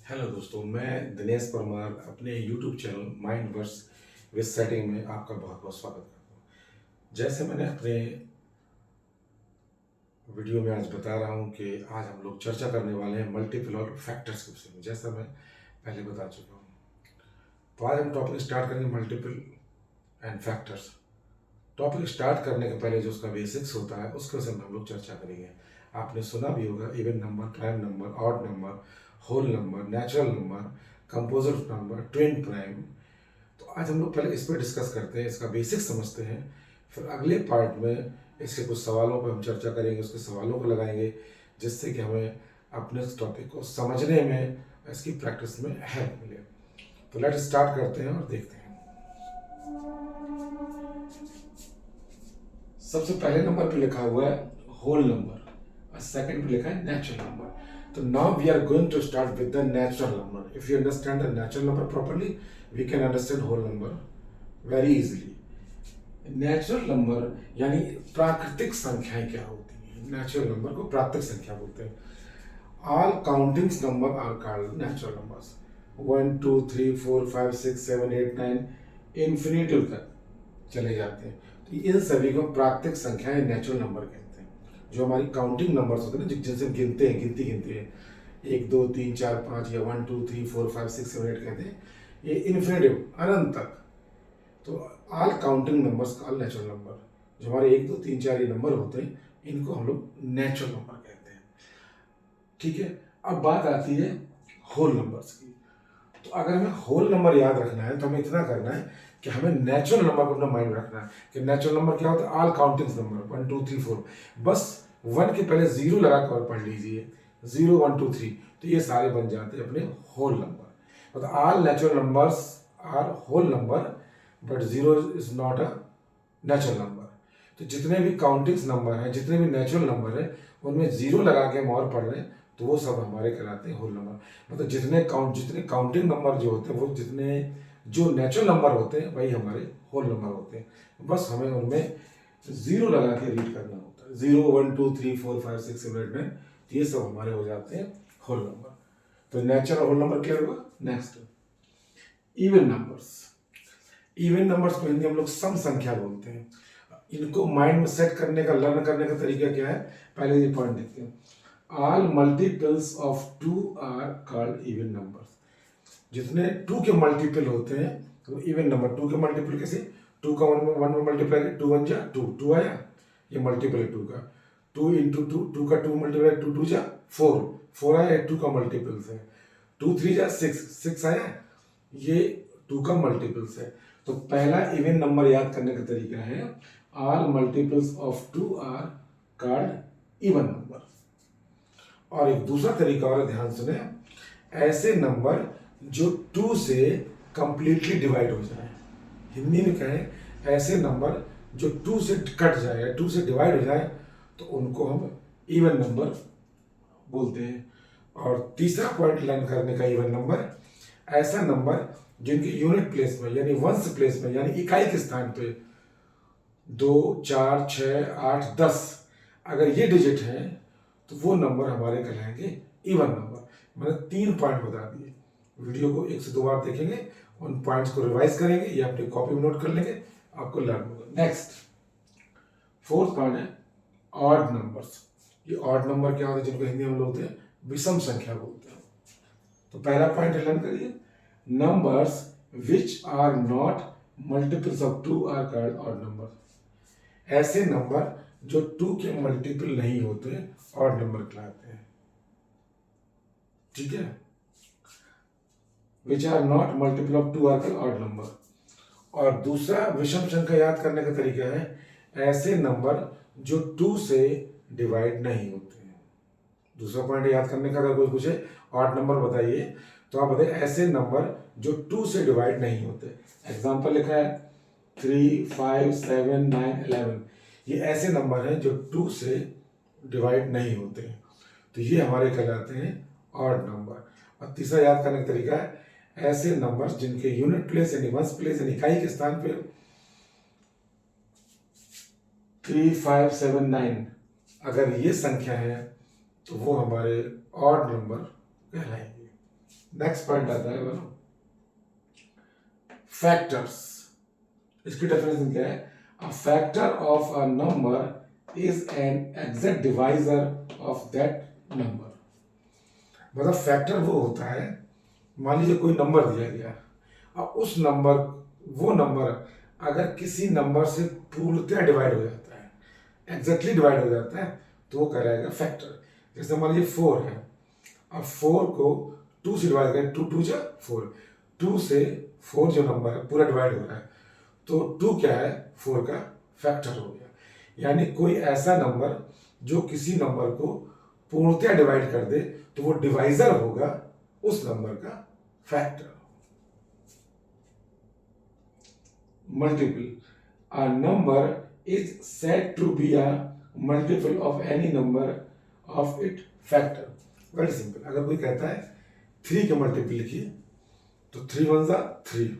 Hello दोस्तों, मैं दिनेश परमार अपने YouTube channel mind verse with setting में आपका बहुत बहुत स्वागत करता हूँ। जैसे मैंने अपने वीडियो में आज बता रहा हूँ कि आज हम लोग चर्चा करने वाले हैं मल्टीपल और फैक्टर्स के विषय में, जैसा मैं पहले बता चुका हूँ। तो आज हम टॉपिक स्टार्ट करेंगे multiple and factors. Topic start करने के पहले जो उसका बेसिक्स होता है उसके विषय में हम लोग चर्चा करेंगे। आपने सुना भी होगा even number, prime number, odd number, whole number, natural number, composite number, twin prime. तो आज हम लोग पहले इस पर डिस्कस करते हैं, इसका बेसिक समझते हैं। फिर अगले पार्ट में इसके कुछ सवालों पर हम चर्चा करेंगे, उसके सवालों को लगाएंगे, जिससे कि हमें अपने इस टॉपिक को समझने में, इसकी प्रैक्टिस में हेल्प मिले। तो लेट स्टार्ट करते हैं और देखते हैं। सबसे पहले नंबर पे लिखा हुआ है होल नंबर और सेकंड पे लिखा है नेचुरल नंबर। तो now we are going to start with the natural number. If you understand the natural number properly, we can understand whole number very easily. Natural number यानी प्राकृतिक संख्याएं क्या होती हैं? नेचुरल नंबर को प्राकृतिक संख्या बोलते हैं। All countings number are called natural numbers. 1 2 3 4 5 6 7 8 9 infinitive तक चले जाते हैं। तो इन सभी को प्राकृतिक संख्याएं नेचुरल नंबर कहते हैं। जो हमारी काउंटिंग नंबर्स होते हैं ना, जिनसे हम गिनते हैं, गिनते हैं 1 2 3 4 5 या 1 2 3 4 5 6 7 8 कहते हैं, ये इन्फिनिटिव अनंत तक। तो all counting numbers call natural number. जो हमारे 1 2 3 4 ये नंबर होते हैं, इनको हम लोग नेचुरल नंबर कहते हैं। ठीक है, अब बात आती है होल नंबर्स की। तो अगर हमें होल नंबर याद रखना है तो हमें इतना करना है कि हमें नेचुरल नंबर को अपना माइंड में रखना है कि नेचुरल नंबर क्या होता है? All countings number 1 2 3 4। बस 1 के पहले जीरो लगा कर पढ़ लीजिए, 0 1 2 3, तो ये सारे बन जाते हैं अपने होल नंबर। तो all natural numbers are whole number, but zero is not a natural number. तो जितने भी काउंटिंग्स नंबर हैं, जितने भी नेचुरल नंबर हैं, उनमें जीरो लगा के हम और पढ़ रहे हैं तो वो सब हमारे कहलाते हैं होल नंबर। मतलब जितने काउंटिंग नंबर जो होते हैं, वो जितने जो नेचुरल नंबर होते हैं वही हमारे होल नंबर होते हैं। बस हमें उनमें जीरो लगा के रीड करना होता है। 0 1 2 3 4 5 6 7 8 9, तो ये सब हमारे हो जाते हैं होल नंबर। तो नेचुरल होल नंबर क्लियर हुआ। Next, even numbers. Even numbers को हिंदी हम लोग सम संख्या बोलते हैं। इनको माइंड में सेट करने का, लर्न करने का तरीका क्या है, पहले ये पॉइंट देखते हैं। All multiples of 2 are called even numbers. जितने 2 के मल्टीपल होते हैं वो इवन नंबर। 2 के मल्टीपल कैसे? 2 का 1 में मल्टीप्लाई, 2 1 जा 2, 2 आया, ये मल्टीपल है 2 का। 2 इंटू 2, 2 का 2 मल्टीप्लाई, 2 2 जा 4, 4 आया, 2 का मल्टीपल्स है। 2 3 जा 6, 6 आया, ये 2 का मल्टीपल्स है। तो पहला इवन नंबर याद करने का तरीका है all multiples of 2 are called even number. और एक दूसरा तरीका और ध्यान सुने, ऐसे नंबर जो 2 से कंप्लीटली डिवाइड हो जाए। हिंदी में कहें, ऐसे नंबर जो 2 से कट जाए, 2 से डिवाइड हो जाए, तो उनको हम इवन नंबर बोलते हैं। और तीसरा पॉइंट लर्न करने का, इवन नंबर ऐसा नंबर जिनके यूनिट प्लेस में यानी वंश प्लेस में यानी इकाई के स्थान पे 2 4 6 8 10 अगर ये डिजिट हैं तो वो नंबर हमारे कहलाएंगे इवन नंबर। मैंने 3 पॉइंट बता दिए। वीडियो को 1 से 2 बार देखेंगे, उन पॉइंट्स को रिवाइज करेंगे या अपनी कॉपी में नोट कर लेंगे, आपको लर्न होगा। नेक्स्ट, फोर्थ पॉइंट है ऑड नंबर्स। ये ऑड नंबर क्या होते हैं? जिनको हिंदी में बोलते हैं विषम संख्या बोलते हैं। तो पहला पॉइंट लर्न करिए, numbers which are not multiples of 2 are called odd number. ऐसे नंबर जो 2 के मल्टीपल नहीं होते ऑड नंबर कहलाते हैं। ठीक है, which are not multiple of 2 are called odd number. और दूसरा विषम संख्या याद करने का तरीका है, ऐसे नंबर जो 2 से डिवाइड नहीं होते हैं। दूसरा पॉइंट याद करने का, अगर कोई पूछे ऑड नंबर बताइए, तो आप बताइए ऐसे नंबर जो 2 से डिवाइड नहीं होते। एग्जांपल लिखा है 3 5 7 9 11, ये ऐसे नंबर हैं जो 2 से डिवाइड नहीं होते हैं, तो ये हमारे कहलाते हैं ऑड नंबर। और तीसरा याद करने का तरीका है, ऐसे नंबर्स जिनके यूनिट प्लेस यानी वंश प्लेस यानी इकाई के स्थान पे 3 5 7 9 अगर ये संख्या है तो वो हमारे ऑड नंबर कहलाएंगे। नेक्स्ट पॉइंट आता है वो फैक्टर्स। इसकी डेफिनेशन क्या है? A factor of a number is an exact divisor of that number. मतलब फैक्टर वो होता है, मान लीजिए कोई नंबर दिया गया, अब उस नंबर, वो नंबर अगर किसी नंबर से पूर्णतः डिवाइड हो जाता है, एग्जैक्टली डिवाइड हो जाता है, तो वो कहलाएगा फैक्टर। जैसे मान लीजिए 4 है, अब 4 को 2 से डिवाइड करें, 2 2 जा 4, 2 से 4 जो नंबर है पूरा डिवाइड हो रहा है, तो 2 क्या है? 4 का फैक्टर हो गया। यानी कोई ऐसा नंबर जो किसी नंबर को पूर्णतः डिवाइड कर दे, तो वो डिवाइजर होगा उस नंबर का factor. Multiple, a number is said to be a multiple of any number of its factor। Very simple, अगर कोई कहता है 3 के मल्टीपल लिखिए, तो 3 1 जा 3,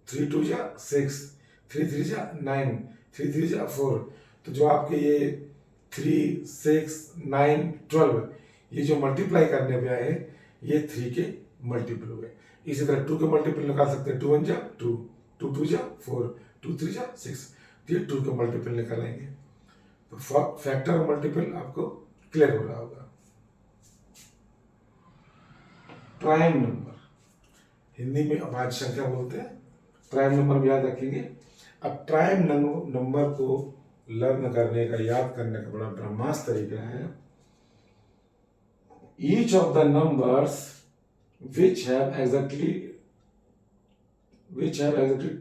3 2 जा 6, 3 3 जा 9, 3 3 जा 4। तो जो आपके ये 3 6 9 12 ये जो मल्टीप्लाई करने पे आए, ये 3 के मल्टीपल हो गए। इसी तरह 2 के मल्टीपल निकाल सकते हैं, 2 1 जा 2, 2 2 जा 4, 2 3 जा 6, तो ये 2 के मल्टीपल निकालेंगे। तो फैक्टर और मल्टीपल आपको क्लियर हो रहा होगा। प्राइम नंबर, हिंदी में अभाज्य संख्या बोलते हैं, प्राइम नंबर भी याद रखेंगे। अब प्राइम नंबर को लर्न करने का, याद करने का बड़ा ब्रह्मास्त्र तरीका है। Each of the numbers which have exactly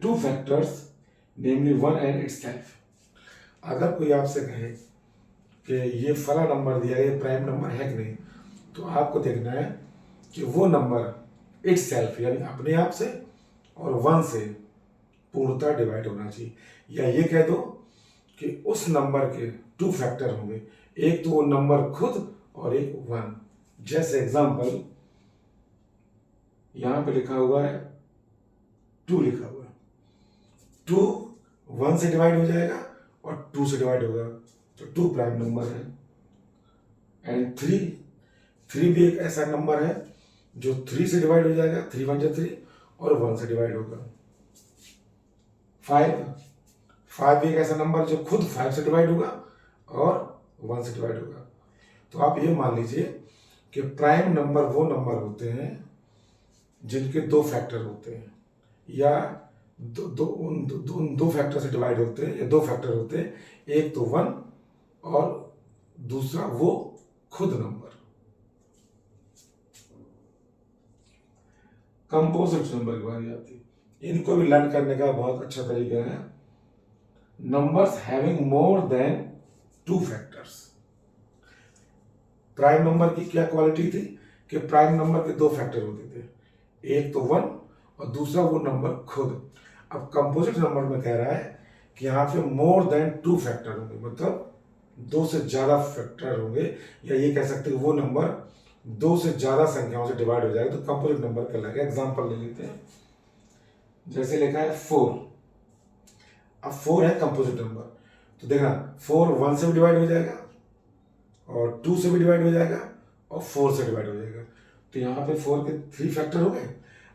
two factors, namely 1 and itself। अगर कोई आपसे कहे कि ये फला नंबर दिया है, ये प्राइम नंबर है कि नहीं, तो आपको देखना है कि वो नंबर इटसेल्फ यानी अपने आप से और 1 से पूर्णतः डिवाइड होना चाहिए। या ये कह दो कि उस नंबर के 2 फैक्टर होंगे, एक तो वो नंबर खुद और एक 1। जैसे एग्जांपल यहां पे लिखा हुआ है 2 लिखा हुआ है, 2 1 से डिवाइड हो जाएगा और 2 से डिवाइड होगा, तो 2 प्राइम नंबर है। एंड 3 भी एक ऐसा नंबर है जो 3 से डिवाइड हो जाएगा, 3 1 जा 3 और 1 से डिवाइड होगा। 5 भी एक ऐसा नंबर जो खुद 5 से डिवाइड होगा और 1 से डिवाइड होगा। तो आप ये मान लीजिए कि प्राइम नंबर वो नंबर होते हैं जिनके 2 फैक्टर होते हैं, या उन दो फैक्टर से डिवाइड होते हैं, या 2 फैक्टर होते हैं, एक तो 1 और दूसरा वो खुद नंबर। कंपोजिट नंबर की बारी आती है, इनको भी लर्न करने का बहुत अच्छा तरीका है। Numbers having more than 2 factors. Prime number की क्या क्वालिटी थी कि प्राइम नंबर के 2 फैक्टर होते थे, एक तो 1 और दूसरा वो नंबर खुद। अब कंपोजिट नंबर में कह रहा है कि यहाँ पे मोर देन 2 फैक्टर होंगे, मतलब 2 से ज्यादा फैक्टर होंगे, या ये कह सकते हैं वो नंबर 2 से ज्यादा संख्याओं से डिवाइड हो जाएगा, तो कंपोजिट नंबर कहलाएगा। एग्जांपल ले लेते हैं, जैसे लिखा है 4। अब 4 है कंपोजिट नंबर, तो देखना 4 1 से भी डिवाइड हो जाएगा और 2 से भी डिवाइड हो जाएगा और 4 से डिवाइड हो जाएगा, तो यहाँ पे 4 के 3 फैक्टर हो गए।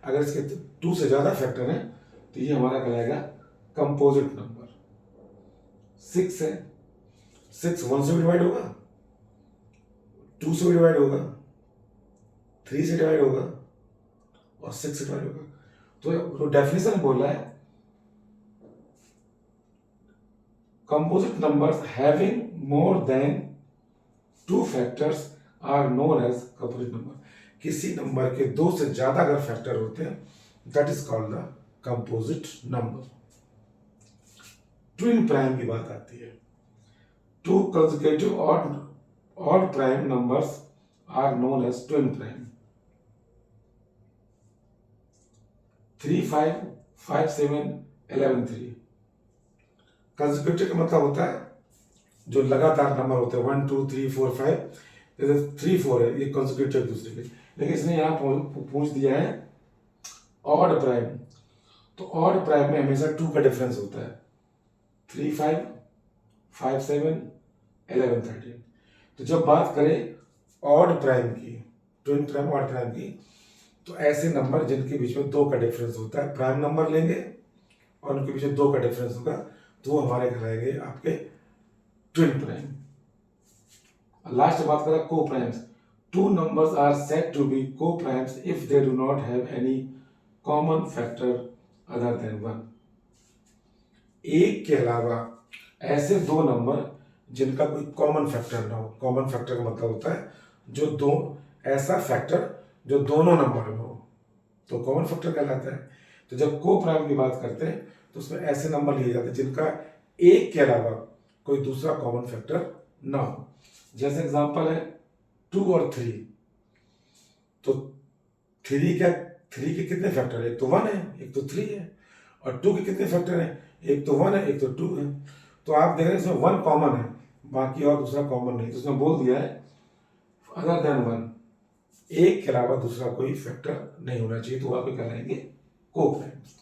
अगर इसके 2 से ज्यादा फैक्टर हैं तो ये हमारा कहलाएगा कंपोजिट नंबर। 6 है, 6 1 से भी डिवाइड होगा, 2 से भी डिवाइड होगा, 3 से डिवाइड होगा और 6 से डिवाइड होगा। तो डेफिनेशन बोल रहा है composite numbers having more than 2 factors are known as composite number. किसी नंबर के 2 से ज्यादा अगर फैक्टर होते हैं, that is called the composite number. Twin prime की बात आती है। 2 consecutive odd prime numbers are known as twin prime। 3 5 5 7 11 3। Consecutive का मतलब होता है जो लगातार नंबर होते हैं, 1 2 3 4 5। जैसे 3 4 है, ये कंसेक्यूटिव दूसरे के, लेकिन इसने यहाँ पूछ दिया है ऑड प्राइम, तो ऑड प्राइम में हमेशा 2 का डिफरेंस होता है, 3 5 5 7 11 13। तो जब बात करें ऑड प्राइम की, ट्विन प्राइम ऑड प्राइम की, तो ऐसे नंबर जिनके बीच में 2 का डिफरेंस होता है, प्राइम नंबर लेंगे और उनके बीच में 2 का डिफरेंस होगा, तो वो हमारे कहलाएंगे आपके ट्विन प्राइम। लास्ट बात करें coprimes. Two numbers are said to be coprimes if they do not have any common factor other than 1। एक के अलावा ऐसे दो नंबर जिनका कोई कॉमन फैक्टर ना हो। कॉमन फैक्टर का मतलब होता है जो दो ऐसा फैक्टर जो दोनों नंबर में हो, तो कॉमन फैक्टर कहलाता है। तो जब को प्राइम की बात करते हैं तो उसमें ऐसे नंबर लिए जाते हैं जिनका एक के अलावा कोई दूसरा कॉमन फैक्टर ना हो। जैसे एग्जांपल है 2 और 3। तो 3 के कितने फैक्टर है? एक तो 1 है, एक तो 3 है। और 2 के कितने फैक्टर हैं? एक तो 1 है, एक तो 2 है। तो आप देख रहे हैं इसमें 1 कॉमन है, बाकी और दूसरा कॉमन नहीं। तो उसमें बोल दिया है अदर देन 1, एक के अलावा दूसरा कोई फैक्टर नहीं होना चाहिए, तो आप कहलाएंगे को प्राइम्स।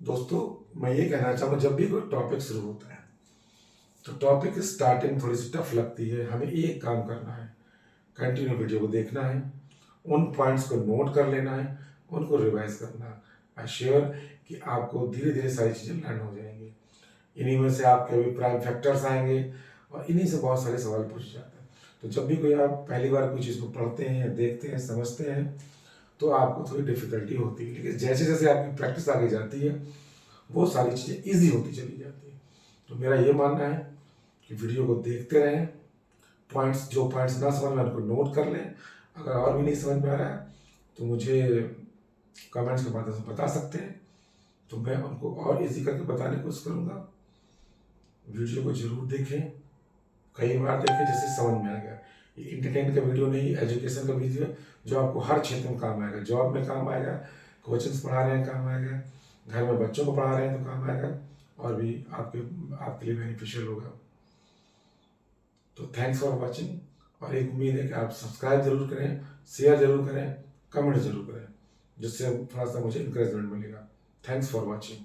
दोस्तों मैं ये कहना चाहूँगा, जब भी कोई टॉपिक शुरू होता है तो टॉपिक की स्टार्टिंग थोड़ी सी टफ लगती है। हमें एक काम करना है, कंटिन्यू वीडियो को देखना है, उन पॉइंट्स को नोट कर लेना है, उनको रिवाइज करना है। आई श्योर कि आपको धीरे धीरे सारी चीज़ें लर्न हो जाएंगी। इन्हीं में से आपके भी प्राइम फैक्टर्स आएंगे और इन्हीं से बहुत सारे सवाल पूछे जाते हैं। तो जब भी कोई आप पहली बार कोई चीज़ को पढ़ते हैं या देखते हैं, समझते हैं, तो आपको थोड़ी डिफिकल्टी होती है, लेकिन जैसे जैसे आपकी प्रैक्टिस आगे जाती है वो सारी चीज़ें ईजी होती चली जाती है। तो मेरा ये मानना है कि वीडियो को देखते रहें, जो पॉइंट्स ना समझ में उनको नोट कर लें। अगर और भी नहीं समझ में आ रहा है तो मुझे कमेंट्स के माध्यम से बता सकते हैं, तो मैं उनको और इजी करके बताने की कोशिश करूँगा। वीडियो को जरूर देखें, कई बार देखें जिससे समझ में आ गया। ये इंटरटेन का वीडियो नहीं, एजुकेशन का वीडियो है जो आपको हर क्षेत्र में काम आएगा। जॉब में काम आएगा, कोचिंग्स पढ़ा रहे हैं काम आएगा, घर में बच्चों को पढ़ा रहे हैं तो काम आएगा, और भी आपके लिए बेनिफिशियल होगा। तो थैंक्स फॉर वॉचिंग, और एक उम्मीद है कि आप सब्सक्राइब जरूर करें, शेयर जरूर करें, कमेंट जरूर करें, जिससे थोड़ा सा मुझे इंकरेजमेंट मिलेगा। Thanks for watching.